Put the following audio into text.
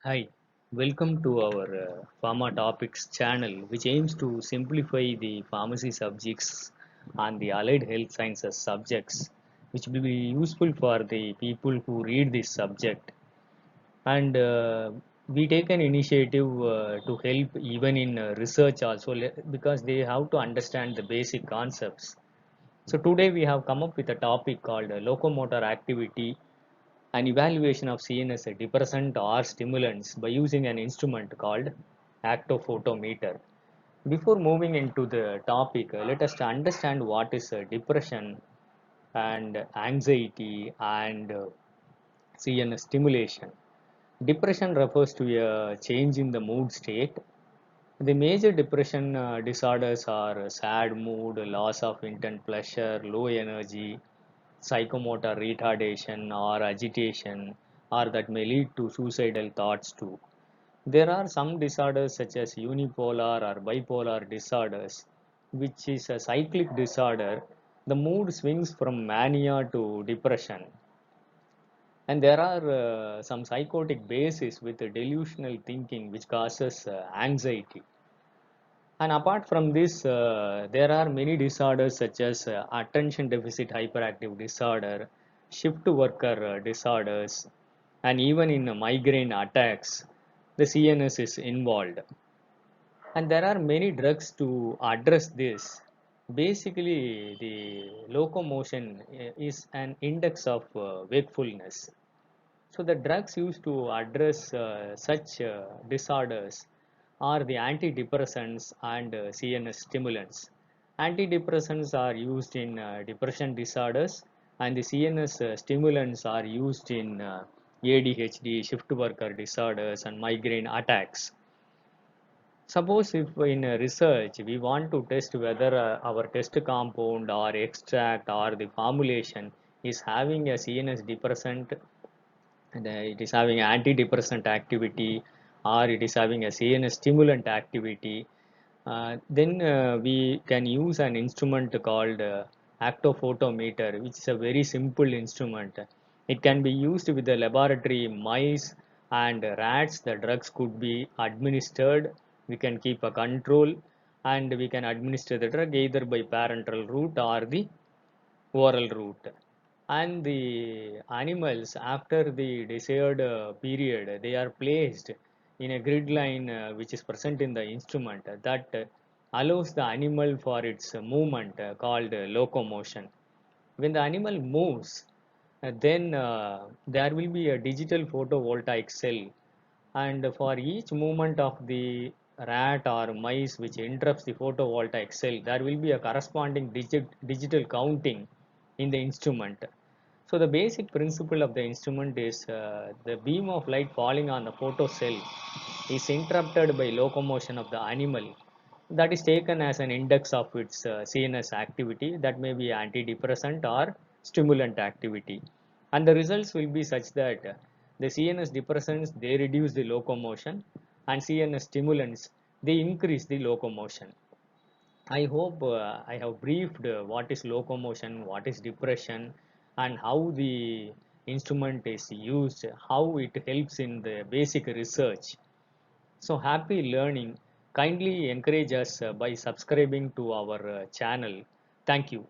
Hi, welcome to our Pharma Topics channel, which aims to simplify the pharmacy subjects and the allied health sciences subjects, which will be useful for the people who read this subject. And we take an initiative to help even in research also because they have to understand the basic concepts. So today we have come up with a topic called locomotor activity, an evaluation of CNS depressant or stimulants by using an instrument called actophotometer. Before moving into the topic, let us understand what is depression and anxiety and CNS stimulation. Depression refers to a change in the mood state. The major depression disorders are sad mood, loss of intent pleasure, low energy, psychomotor retardation or agitation, or that may lead to suicidal thoughts too. There are some disorders such as unipolar or bipolar disorders, which is a cyclic disorder. The mood swings from mania to depression. And there are some psychotic bases with delusional thinking, which causes anxiety. And apart from this, there are many disorders such as attention deficit hyperactive disorder, shift worker disorders, and even in migraine attacks, the CNS is involved. And there are many drugs to address this. Basically, the locomotion is an index of wakefulness. So the drugs used to address such disorders are the antidepressants and CNS stimulants. Antidepressants are used in depression disorders, and the CNS stimulants are used in ADHD, shift worker disorders, and migraine attacks. Suppose if in research we want to test whether our test compound or extract or the formulation is having a CNS depressant, and it is having antidepressant activity, or it is having a CNS stimulant activity, then we can use an instrument called actophotometer, which is a very simple instrument. It can be used with the laboratory mice and rats. The drugs could be administered. We can keep a control, and we can administer the drug either by parenteral route or the oral route. And the animals, after the desired period, they are placed in a grid line which is present in the instrument that allows the animal for its movement called locomotion. When the animal moves, then there will be a digital photovoltaic cell, and for each movement of the rat or mice which interrupts the photovoltaic cell, there will be a corresponding digital counting in the instrument. So the basic principle of the instrument is the beam of light falling on the photocell is interrupted by locomotion of the animal, that is taken as an index of its CNS activity, that may be antidepressant or stimulant activity. And the results will be such that the CNS depressants, they reduce the locomotion, and CNS stimulants, they increase the locomotion. I hope I have briefed what is locomotion, what is depression, and how the instrument is used, how it helps in the basic research. So happy learning. Kindly encourage us by subscribing to our channel. Thank you.